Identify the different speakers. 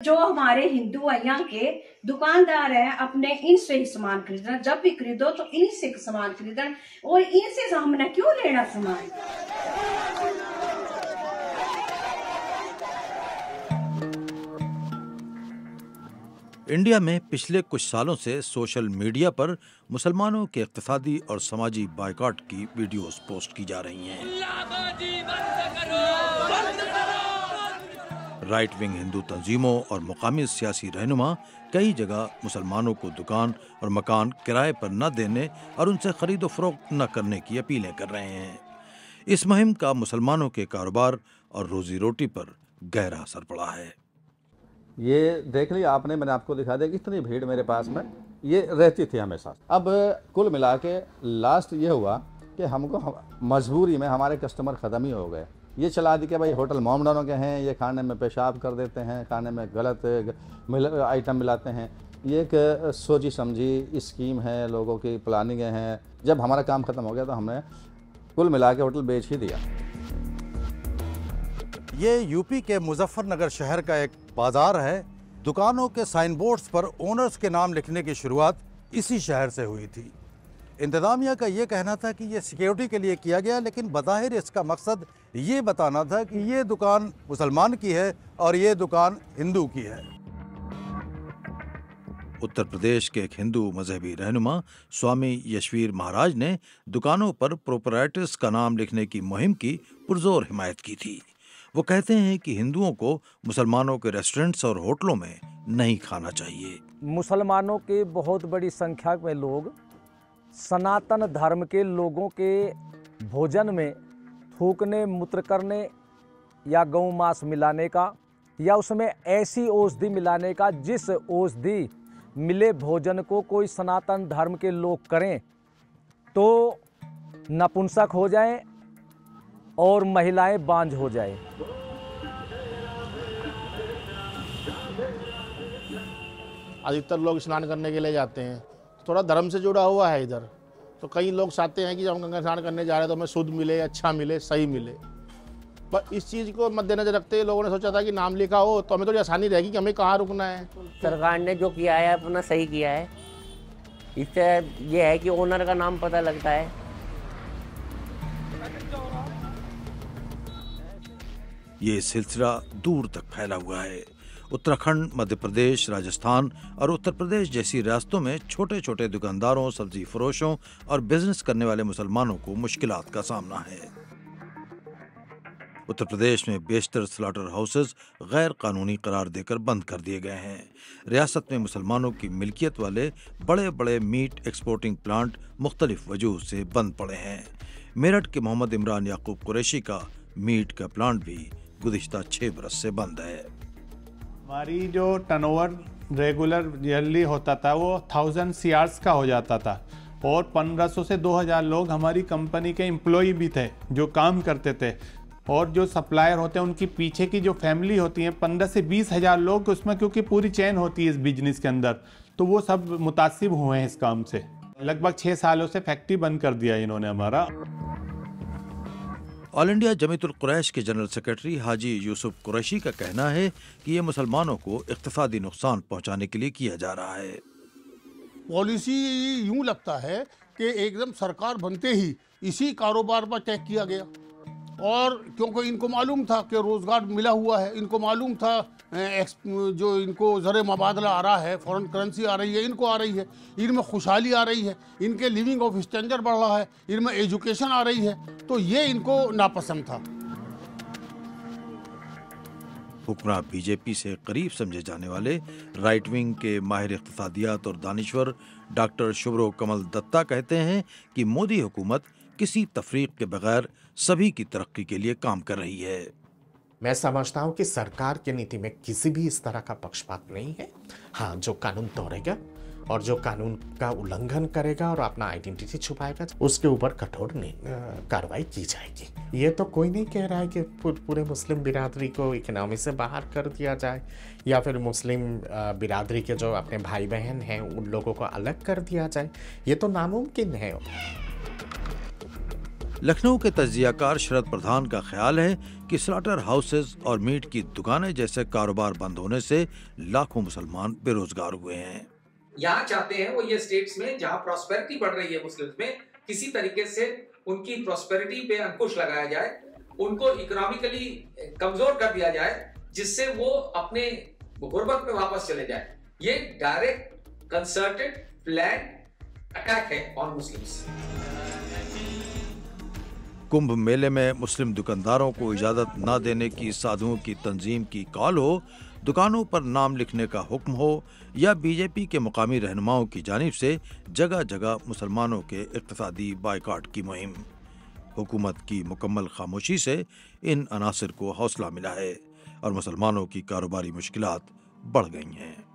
Speaker 1: जो हमारे हिंदू यहाँ के दुकानदार हैं अपने इनसे ही सामान खरीदना, जब भी खरीदो तो इन्हीं से सामान खरीदना और इनसे हमने क्यों लेना सामान।
Speaker 2: इंडिया में पिछले कुछ सालों से सोशल मीडिया पर मुसलमानों के इक़्तिसादी और समाजी बायकॉट की वीडियोस पोस्ट की जा रही हैं। राइट विंग हिंदू तंजीमों और मुकामी सियासी रहनुमा कई जगह मुसलमानों को दुकान और मकान किराए पर न देने और उनसे खरीदो फरोख्त न करने की अपीलें कर रहे हैं। इस मुहिम का मुसलमानों के कारोबार और रोजी रोटी पर गहरा असर पड़ा है।
Speaker 3: ये देख लिया आपने, मैंने आपको दिखा दिया कितनी भीड़ मेरे पास में ये रहती थी हमेशा। अब कुल मिला के लास्ट ये हुआ कि हमको मजबूरी में हमारे कस्टमर ख़त्म ही हो गए। ये चला दी कि भाई होटल मोहम्मदानों के हैं, ये खाने में पेशाब कर देते हैं, खाने में गलत आइटम मिलाते हैं। ये एक सोची समझी स्कीम है, लोगों की प्लानिंग हैं। जब हमारा काम ख़त्म हो गया तो हमने कुल मिला के होटल बेच ही दिया।
Speaker 2: ये यूपी के मुजफ्फरनगर शहर का एक बाजार है। दुकानों के साइन बोर्ड्स पर ओनर्स के नाम लिखने की शुरुआत इसी शहर से हुई थी। इंतजामिया का ये कहना था कि ये सिक्योरिटी के लिए किया गया, लेकिन बज़ाहिर इसका मकसद ये बताना था कि ये दुकान मुसलमान की है और ये दुकान हिंदू की है। उत्तर प्रदेश के एक हिंदू मजहबी रहनुमा स्वामी यशवीर महाराज ने दुकानों पर प्रोपराइटर्स का नाम लिखने की मुहिम की पुरजोर हिमायत की थी। वो कहते हैं कि हिंदुओं को मुसलमानों के रेस्टोरेंट्स और होटलों में नहीं खाना चाहिए।
Speaker 4: मुसलमानों के बहुत बड़ी संख्या में लोग सनातन धर्म के लोगों के भोजन में थूकने, मूत्र करने या गौ मांस मिलाने का या उसमें ऐसी औषधि मिलाने का जिस औषधि मिले भोजन को कोई सनातन धर्म के लोग करें तो नपुंसक हो जाएं और महिलाएं बांझ हो जाएं।
Speaker 5: अधिकतर लोग स्नान करने के लिए जाते हैं, थोड़ा धर्म से जुड़ा हुआ है इधर। तो कई लोग चाहते हैं कि जब हम गंगा स्नान करने जा रहे हैं तो हमें शुद्ध मिले, अच्छा मिले, सही मिले। पर इस चीज़ को मद्देनजर रखते हुए लोगों ने सोचा था कि नाम लिखा हो तो हमें थोड़ी आसानी रहेगी कि हमें कहाँ रुकना है।
Speaker 6: सरकार ने जो किया है अपना सही किया है। इससे ये है कि ओनर का नाम पता लगता है।
Speaker 2: ये सिलसिला दूर तक फैला हुआ है। उत्तराखंड, मध्य प्रदेश, राजस्थान और उत्तर प्रदेश जैसी रियासतों में छोटे छोटे दुकानदारों, सब्जी फरोशों और बिजनेस करने वाले मुसलमानों को मुश्किलात का सामना है। उत्तर प्रदेश में बेशतर स्लॉटर हाउसेस गैर कानूनी करार देकर बंद कर दिए गए हैं। रियासत में मुसलमानों की मिल्कियत वाले बड़े बड़े मीट एक्सपोर्टिंग प्लांट मुख्तलिफ वजूह से बंद पड़े हैं। मेरठ के मोहम्मद इमरान याकूब कुरैशी का मीट का प्लांट भी गुज़िश्ता 6 बरस से बंद है।
Speaker 7: हमारी जो टर्नओवर रेगुलर ईयरली होता था वो 1000 CRs का हो जाता था और 1500 से 2000 लोग हमारी कंपनी के एम्प्लॉई भी थे जो काम करते थे। और जो सप्लायर होते हैं उनकी पीछे की जो फैमिली होती है 15 से 20 हज़ार लोग उसमें, क्योंकि पूरी चेन होती है इस बिजनेस के अंदर, तो वो सब मुतासिब हुए हैं इस काम से। लगभग 6 सालों से फैक्ट्री बंद कर दिया इन्होंने हमारा।
Speaker 2: ऑल इंडिया जमीयतुल कुरैश के जनरल सेक्रेटरी हाजी यूसुफ कुरैशी का कहना है कि ये मुसलमानों को इक्तिसादी नुकसान पहुंचाने के लिए किया जा रहा है।
Speaker 8: पॉलिसी यूं लगता है कि एकदम सरकार बनते ही इसी कारोबार पर टैग किया गया, और क्योंकि इनको मालूम था कि रोज़गार मिला हुआ है, इनको मालूम था जो इनको ज़र मुबादला आ रहा है, फॉरेन करेंसी आ रही है, इनको आ रही है, इनमें खुशहाली आ रही है, इनके लिविंग ऑफ स्टैंडर्ड बढ़ रहा है, इनमें एजुकेशन आ रही है, तो ये इनको नापसंद था।
Speaker 2: हुक्मरान बीजेपी से करीब समझे जाने वाले राइट विंग के माहिर इक़्तिसादियात और दानिश्वर डॉक्टर शुभ्रो कमल दत्ता कहते हैं कि मोदी हुकूमत किसी तफरीक के बगैर सभी की तरक्की के लिए काम कर रही है।
Speaker 9: मैं समझता हूं कि सरकार की नीति में किसी भी इस तरह का पक्षपात नहीं है। हाँ, जो कानून तोड़ेगा और जो कानून का उल्लंघन करेगा और अपना आइडेंटिटी छुपाएगा उसके ऊपर कठोर कार्रवाई की जाएगी। ये तो कोई नहीं कह रहा है कि पूरे मुस्लिम बिरादरी को इकोनॉमी से बाहर कर दिया जाए या फिर मुस्लिम बिरादरी के जो अपने भाई बहन हैं उन लोगों को अलग कर दिया जाए। ये तो नामुमकिन है।
Speaker 2: लखनऊ के तज्जियाकार शरद प्रधान का ख्याल है कि स्लॉटर हाउसेज और मीट की दुकानें जैसे कारोबार बंद होने से लाखों मुसलमान बेरोजगार हुए हैं।
Speaker 10: यहाँ चाहते हैं वो ये स्टेट्स में जहाँ प्रॉस्पेरिटी बढ़ रही है मुस्लिम्स में, किसी तरीके से उनकी प्रॉस्पेरिटी पे अंकुश लगाया जाए, उनको इकोनॉमिकली कमजोर कर दिया जाए, जिससे वो अपने गुर्बत पे वापस चले जाए। ये डायरेक्ट कंसर्टेड प्लान अटैक है ऑन मुस्लिम्स।
Speaker 2: कुंभ मेले में मुस्लिम दुकानदारों को इजाजत न देने की साधुओं की तंजीम की कॉल हो, दुकानों पर नाम लिखने का हुक्म हो या बीजेपी के मुकामी रहनुमाओं की जानिब से जगह जगह मुसलमानों के इक्तिसादी बायकॉट की मुहिम, हुकूमत की मुकम्मल खामोशी से इन अनासिर को हौसला मिला है और मुसलमानों की कारोबारी मुश्किलात बढ़ गई हैं।